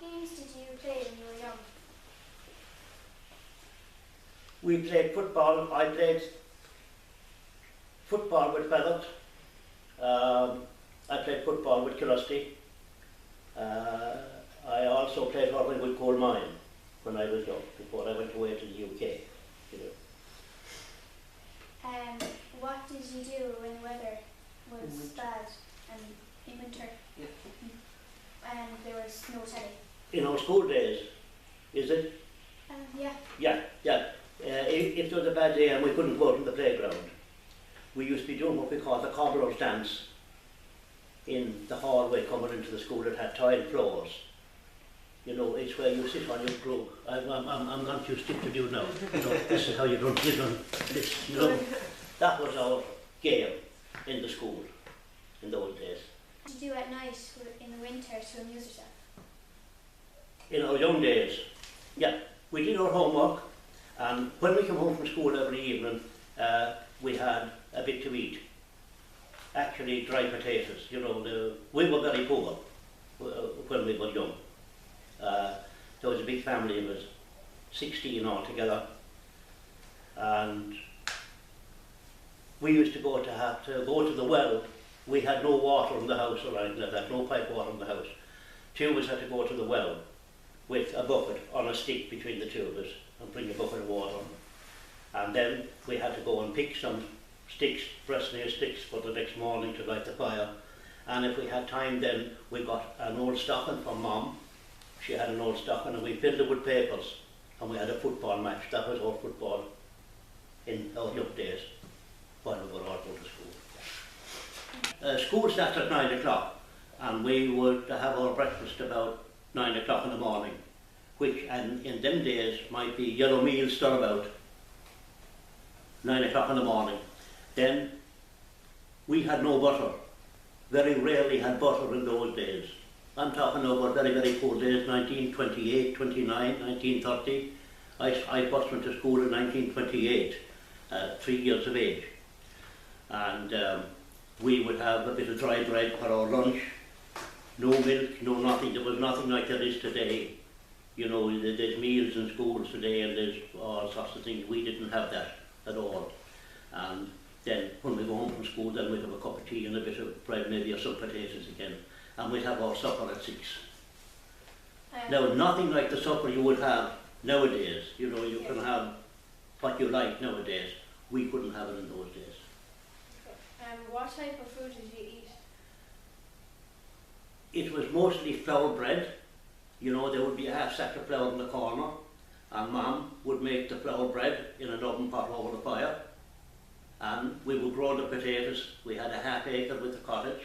games did you play when you were young? We played football. I played football with Fethard. I played football with Killusty. I also played hurling with Coalmine when I was young, before I went away to the UK. You know. What did you do when the weather was bad and in winter? Yeah. And there was no telly? In our school days, is it? Yeah. Yeah. If there was a bad day and we couldn't go out on the playground, we used to be doing what we call the cobbler's dance in the hallway coming into the school. It had tile floors. You know, it's where you sit on your glue. I'm not too stiff to do now. You know, this is how you don't sit on this. You know, that was our game in the school in those days. What did you do at night in the winter to amuse yourself? In our young days, yeah, we did our homework, and when we came home from school every evening, we had a bit to eat. Actually, dry potatoes. You know, we were very poor when we were young. There was a big family, it was 16 altogether, and we used to have to go to the well. We had no water in the house or anything like that, no pipe water in the house. Two of us had to go to the well with a bucket on a stick between the two of us and bring a bucket of water. And then we had to go and pick some sticks, Bresnia sticks, for the next morning to light the fire. And if we had time then, we got an old stocking from Mum. She had an old stocking and we filled it with papers. And we had a football match. That was our football in our young days when we were all going to school. School started at 9 o'clock and we would have our breakfast about 9 o'clock in the morning, which and in them days might be yellow meal still about 9 o'clock in the morning. Then we had no butter. Very rarely had butter in those days. I'm talking about very, very poor days, 1928, 29, 1930. I first went to school in 1928, 3 years of age. And we would have a bit of dry bread for our lunch. No milk, no nothing. There was nothing like there is today. You know, there's meals in schools today and there's all sorts of things. We didn't have that at all. And then when we go home from school, then we'd have a cup of tea and a bit of bread, maybe or some potatoes again. And we'd have our supper at 6. Now, nothing like the supper you would have nowadays. You know, you can have what you like nowadays. We couldn't have it in those days. What type of food did you eat? It was mostly flour bread. You know, there would be a half sack of flour in the corner, and Mum would make the flour bread in an oven pot over the fire, and we would grow the potatoes. We had a half acre with the cottage.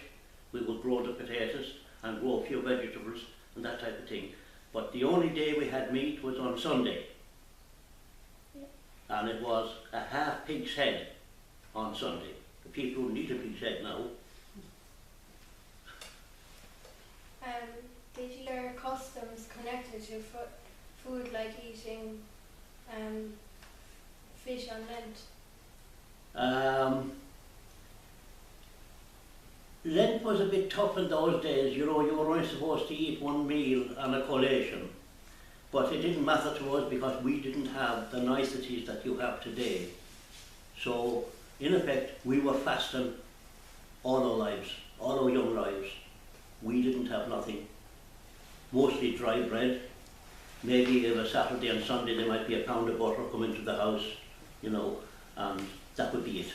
We would grow the potatoes and grow a few vegetables and that type of thing. But the only day we had meat was on Sunday. Yep. And it was a half pig's head on Sunday. The people who need a pig's head now. Did you learn customs connected to food like eating fish on Lent? Lent was a bit tough in those days. You know, you were only supposed to eat one meal and a collation. But it didn't matter to us because we didn't have the niceties that you have today. So, in effect, we were fasting all our lives, all our young lives. We didn't have nothing. Mostly dry bread. Maybe if a Saturday and Sunday there might be a pound of butter come into the house, you know, and that would be it.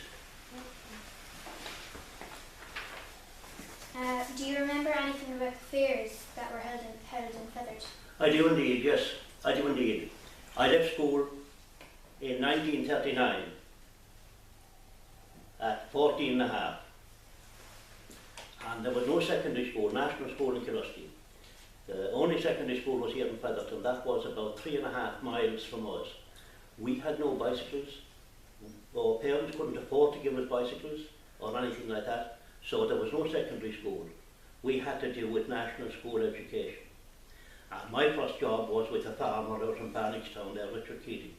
Do you remember anything about the fairs that were held in Fethard? I do indeed, yes, I do indeed. I left school in 1939 at 14 and a half. And there was no secondary school, national school in Killusty. The only secondary school was here in Fethard, and that was about 3.5 miles from us. We had no bicycles. Our parents couldn't afford to give us bicycles or anything like that, so there was no secondary school. We had to do with national school education. And my first job was with a farmer out in Bannickstown there, Richard Keating.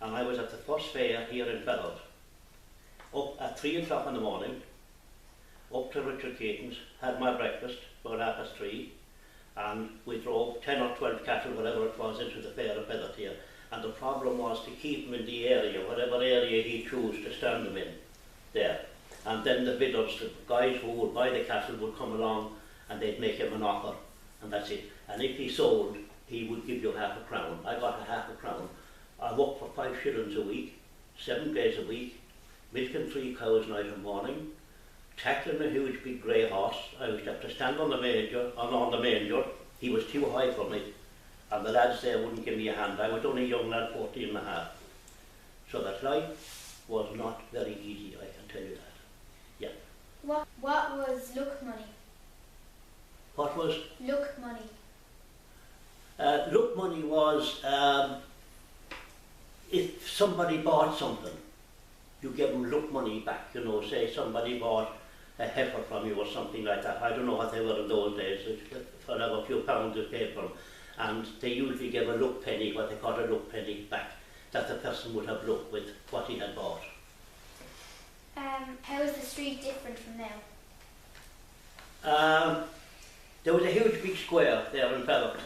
And I was at the first fair here in Fethard, up at 3 o'clock in the morning, up to Richard Keating's, had my breakfast about 3:30, and we drove 10 or 12 cattle, whatever it was, into the fair of Fethard here. And the problem was to keep them in the area, whatever area he chose to stand them in there. And then the bidders, the guys who would buy the cattle, would come along and they'd make him an offer, and that's it. And if he sold, he would give you half a crown. I got a half a crown. I worked for 5 shillings a week, 7 days a week, milking 3 cows night and morning, tackling a huge big grey horse. I used to have to stand on the manger. He was too high for me, and the lads there wouldn't give me a hand. I was only a young lad, 14 and a half. So that life was not very easy, I can tell you that. Yeah. What was look money? What was? Look money. Look money was if somebody bought something, you give them look money back. You know, say somebody bought a heifer from you or something like that. I don't know what they were in those days. For a few pounds of paper, and they usually give a look penny, what they call a look penny, back, that the person would have looked with what he had bought. How is the street different from now? There was a huge big square there in Fethard,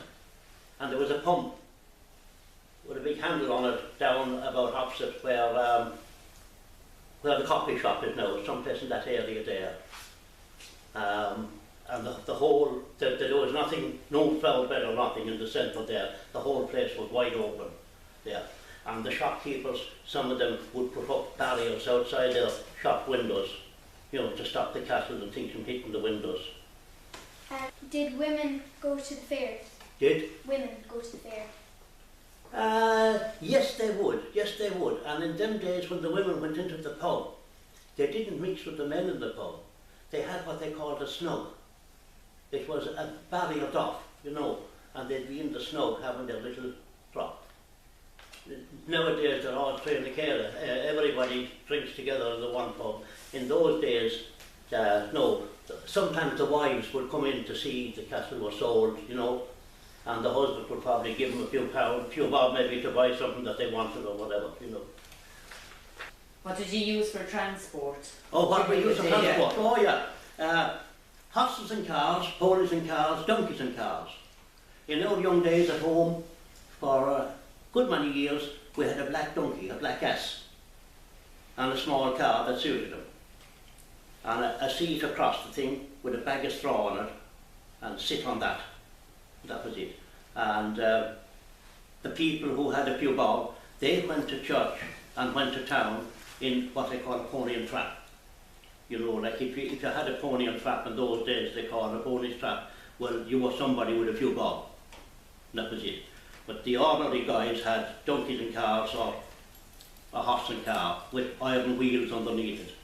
and there was a pump with a big handle on it down about opposite where the coffee shop is now, someplace in that area there. And there was nothing, no flower bed or nothing in the centre there. The whole place was wide open there. And the shopkeepers, some of them would put up barriers outside their shop windows, you know, to stop the cattle and things from hitting the windows. Did women go to the fair? Did? Women go to the fair? Yes they would, and in them days when the women went into the pub, they didn't mix with the men in the pub. They had what they called a snug. It was a barriered off, you know, and they'd be in the snug having their little drop. Nowadays they're all trained together, everybody drinks together in the one pub. In those days, no, sometimes the wives would come in to see the cattle were sold, you know, and the husband would probably give them a few pounds, a few bob maybe to buy something that they wanted or whatever, you know. What did you use for transport? Oh, what we used for transport? Oh yeah, horses and cars, ponies and cars, donkeys and cars. In our young days at home, for a good many years, we had a black donkey, a black ass, and a small car that suited him. And a seat across the thing with a bag of straw on it, and sit on that. That was it. And the people who had a few bob, they went to church and went to town in what they call a pony and trap. You know, like if you had a pony and trap in those days, they called it a pony's trap, well, you were somebody with a few bob. That was it. But the ordinary guys had donkeys and cars or a horse and car with iron wheels underneath it.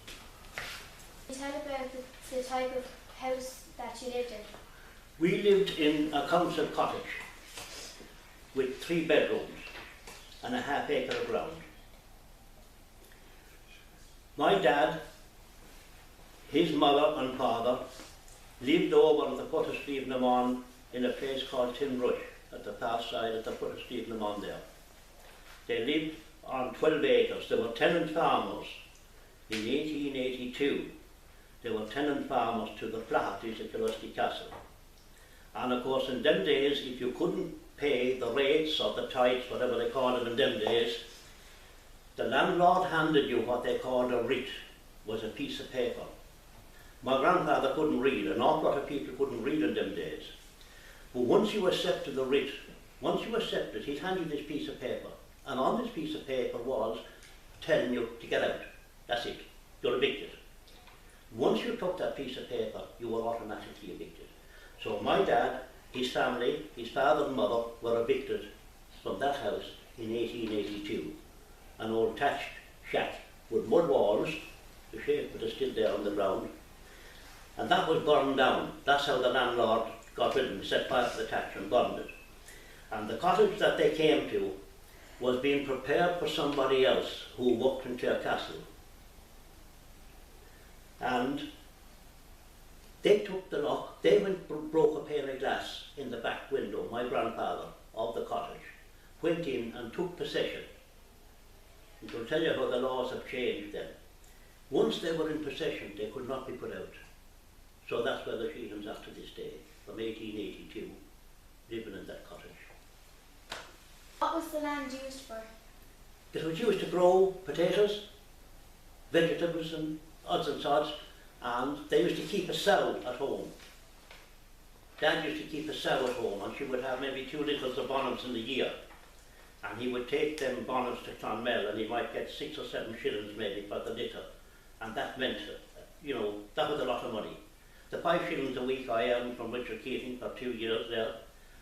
Tell about the type of house that you lived in. We lived in a council cottage with 3 bedrooms and a half acre of ground. My dad, his mother and father lived over on the foot of Stephenamon in a place called Tinrush, at the far side at the foot of Stephenamon there. They lived on 12 acres. They were tenant farmers in 1882. They were tenant farmers to the Flahertys at Gillespie Castle. And of course in them days, if you couldn't pay the rates or the tithes, whatever they called it in them days, the landlord handed you what they called a writ, was a piece of paper. My grandfather couldn't read, an awful lot of people couldn't read in them days. But once you accepted the writ, once you accepted, he'd hand you this piece of paper. And on this piece of paper was telling you to get out. That's it. You're evicted. Once you took that piece of paper, you were automatically evicted. So my dad, his family, his father and mother were evicted from that house in 1882. An old thatched shack with mud walls, the shape that is still there on the ground. And that was burned down. That's how the landlord got rid of him, set fire to the thatch and burned it. And the cottage that they came to was being prepared for somebody else who worked in Castle. And they took the lock, they went broke a pane of glass in the back window, my grandfather, of the cottage, went in and took possession. And to tell you how the laws have changed then. Once they were in possession, they could not be put out. So that's where the Sheehans are to this day, from 1882. living in that cottage. What was the land used for? It was used to grow potatoes, vegetables and odds and sods, and they used to keep a sow at home. Dad used to keep a sow at home, and she would have maybe 2 litters of bonnets in the year. And he would take them bonnets to Clonmel, and he might get 6 or 7 shillings maybe for the litter. And that meant, you know, that was a lot of money. The 5 shillings a week I earned from Richard Keating for 2 years there,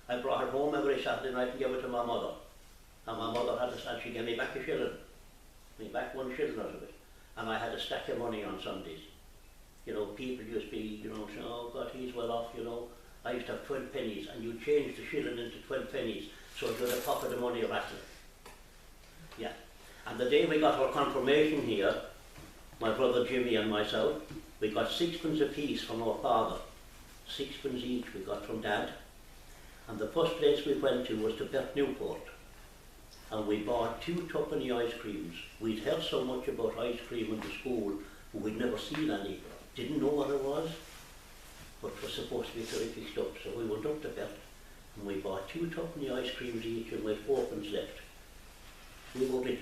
I brought it home every Saturday night and gave it to my mother. And my mother had to, and she gave me back a shilling. Me back 1 shilling out of it. And I had a stack of money on Sundays. You know, people used to be, you know, saying, oh God, he's well off, you know. I used to have 12 pennies, and you change the shilling into 12 pennies, so you had a pocket of money rattling. Yeah. And the day we got our confirmation here, my brother Jimmy and myself, we got 6pence apiece from our father. 6pence each we got from Dad. And the first place we went to was to Bert Newport. And we bought 2 twopenny ice creams. We'd heard so much about ice cream in the school, but we'd never seen any. Didn't know what it was, but it was supposed to be terrific stuff. So we went up to Bert and we bought 2 twopenny ice creams each, and we had 4pence left. We were rich.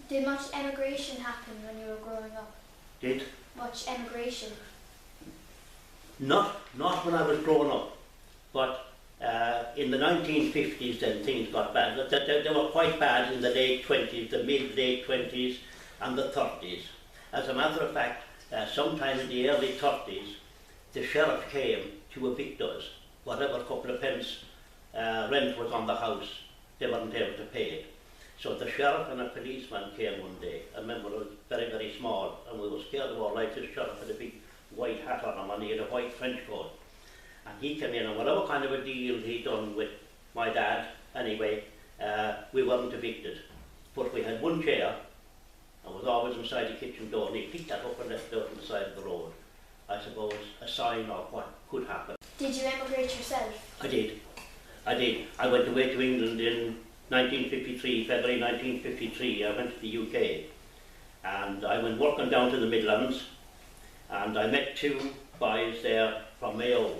Did much emigration happen when you were growing up? Did? Much emigration? Not when I was growing up, but in the 1950s then things got bad. They were quite bad in the late 20s, the mid-late 20s and the 30s. As a matter of fact, sometime in the early 30s, the sheriff came to evict us. Whatever couple of pence rent was on the house, they weren't able to pay it. So the sheriff and a policeman came one day. I remember it was very, very small, and we were scared of our life. This sheriff had a big white hat on him, and he had a white French coat. And he came in, and whatever kind of a deal he'd done with my dad, anyway, we weren't evicted. But we had 1 chair, and was always inside the kitchen door, and he picked that up and left it out on the side of the road. I suppose a sign of what could happen. Did you emigrate yourself? I did. I went away to England in 1953, February 1953. I went to the UK, and I went working down to the Midlands, and I met 2 boys there from Mayo,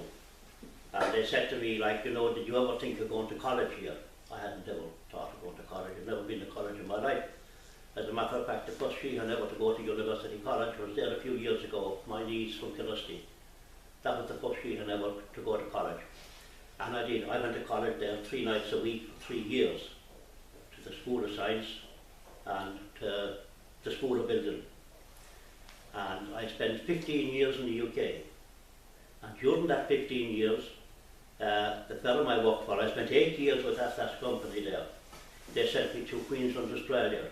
and they said to me, like, you know, did you ever think of going to college here? I hadn't ever thought of going to college. I'd never been to college in my life. As a matter of fact, the first Sheehan ever to go to University College was there a few years ago, my niece from Killusty. That was the first Sheehan ever to go to college. And I did. I went to college there 3 nights a week for 3 years, to the School of Science and to the School of Building. And I spent 15 years in the UK. And during that 15 years, the firm I worked for, I spent 8 years with that company there. They sent me to Queensland, Australia,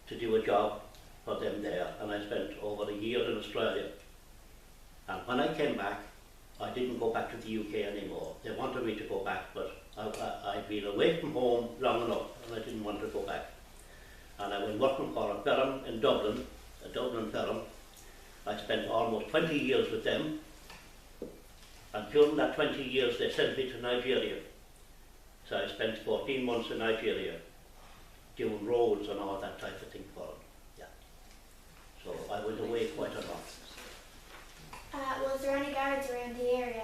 to do a job for them there, and I spent over a year in Australia. And when I came back, I didn't go back to the UK anymore. They wanted me to go back, but I'd been away from home long enough, and I didn't want to go back. And I went working for a firm in Dublin, a Dublin firm. I spent almost 20 years with them, and during that 20 years they sent me to Nigeria. So I spent 14 months in Nigeria, doing roads and all that type of thing for them. Yeah. So I was away quite a lot. Was there any guards around the area?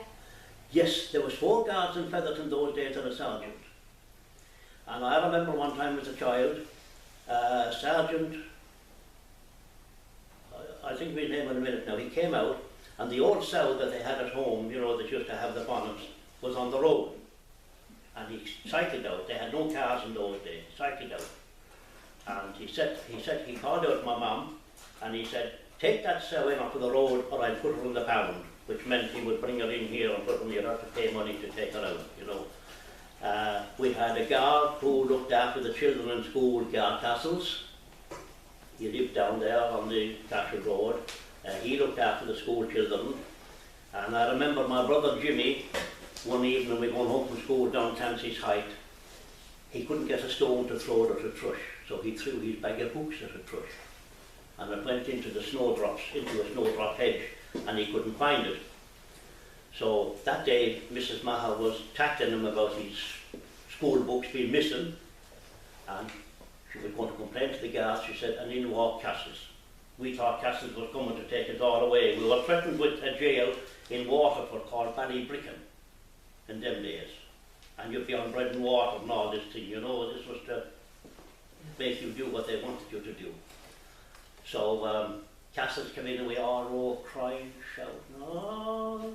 Yes, there was 4 guards in Fethard in those days and a sergeant. And I remember one time as a child, sergeant, I think we'll name it in a minute now, he came out, and the old sow that they had at home, you know, that used to have the bonnets, was on the road. And he cycled out. They had no cars in those days. He cycled out. And he called out my mum, and he said, take that sow in off of the road, or I'll put her in the pound, which meant he would bring her in here and put her in here, have to pay money to take her out, you know. We had a guard who looked after the children in school, Guard Castles. He lived down there on the Castle Road. He looked after the school children. And I remember my brother Jimmy, one evening we were going home from school down Tansey's Height. He couldn't get a stone to throw at a thrush, so he threw his bag of hooks at a thrush. And it went into the snowdrops, into a snowdrop hedge, and he couldn't find it. So that day, Mrs. Maha was tackling him about his school books being missing, and she was going to complain to the guards. She said, and in walked Cassis. we thought castles was coming to take us all away. We were threatened with a jail in Waterford called Ballybricken in them days. And you'd be on bread and water and all this thing, you know, this was to make you do what they wanted you to do. So castles came in and we all row, crying, shouting, oh.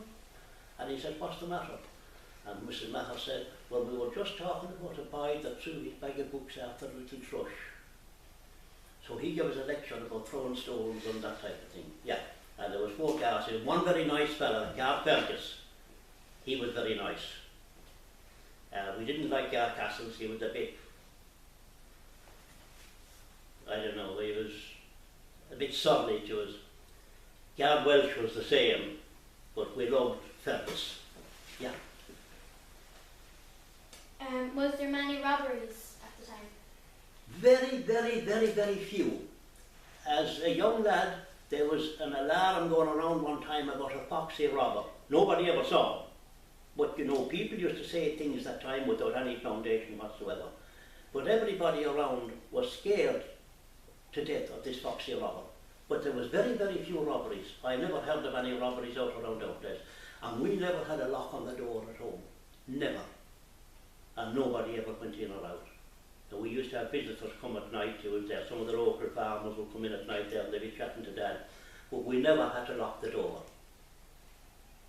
And he said, what's the matter? And Mrs. Maher said, well, we were just talking about a boy that threw his bag of books after a little thrush. So he gave us a lecture about throwing stones and that type of thing. Yeah, and there was 4 guards. There was one very nice fellow, Guard Fergus. He was very nice. We didn't like Guard Castles. He was a bit, I don't know, he was a bit surly to us. Guard Welsh was the same, but we loved Fergus. Yeah. Was there many robberies at the time? Very, very, very, very few. As a young lad, there was an alarm going around one time about a foxy robber. Nobody ever saw him. But you know, people used to say things that time without any foundation whatsoever. But everybody around was scared to death of this foxy robber. But there was very, very few robberies. I never heard of any robberies out around our place. And we never had a lock on the door at home. Never. And nobody ever went in or out. And we used to have visitors come at night. Some of the local farmers would come in at night there and they'd be chatting to Dad. But we never had to lock the door.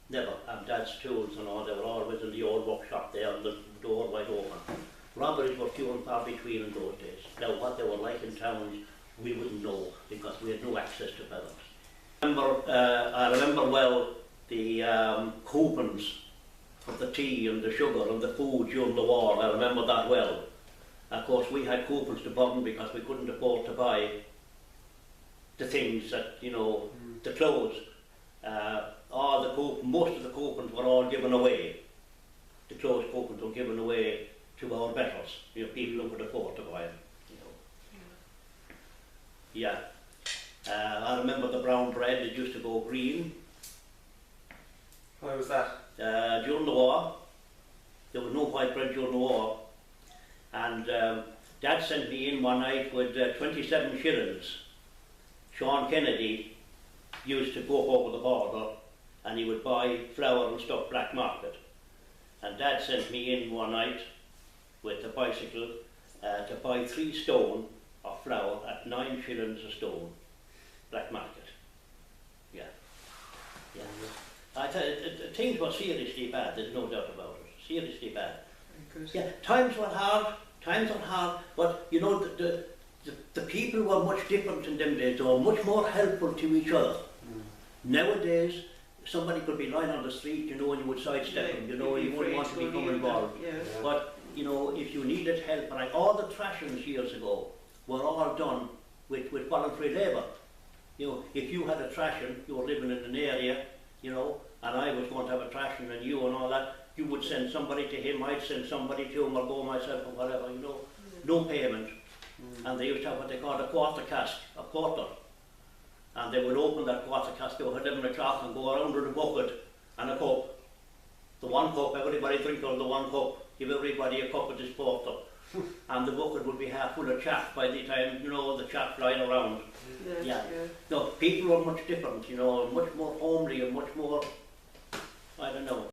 Never. And Dad's tools and all, they were always in the old workshop there and the door wide open. Robberies were few and far between in those days. Now what they were like in towns, we wouldn't know because we had no access to fellows. I remember well the coupons for the tea and the sugar and the food during the war. I remember that well. Of course, we had coupons to burn because we couldn't afford to buy the things that, you know, the clothes. Most of the coupons were all given away. The clothes coupons were given away to our betters, you know, people who could afford to buy them. You know. Yeah. I remember the brown bread, it used to go green. Why was that? During the war. There was no white bread during the war. And Dad sent me in one night with 27 shillings. Sean Kennedy used to go over the border and he would buy flour and stuff black market. And Dad sent me in one night with a bicycle to buy 3 stone of flour at 9 shillings a stone, black market. Yeah. Yeah. I tell you, things were seriously bad, there's no doubt about it. Seriously bad. Yeah, times were hard, but you know, the people were much different in them days. They were much more helpful to each other. Nowadays, somebody could be lying on the street, you know, and you would sidestep them, you know, you wouldn't want to become involved. Yeah. But, you know, if you needed help, and all the trashings years ago were all done with voluntary labour. You know, if you had a trashing, you were living in an area, you know, and I was going to have a trashing and you and all that, you would send somebody to him, I'd send somebody to him, or go myself or whatever, you know. No payment. And they used to have what they called a quarter cask, a quarter. And they would open that quarter cask at 11 o'clock and go around with a bucket and a cup. The one cup, everybody drink out of the one cup, give everybody a cup of this porter. And the bucket would be half full of chaff by the time, you know, the chaff flying around. Yeah. No, people were much different, you know, much more homely and much more, I don't know.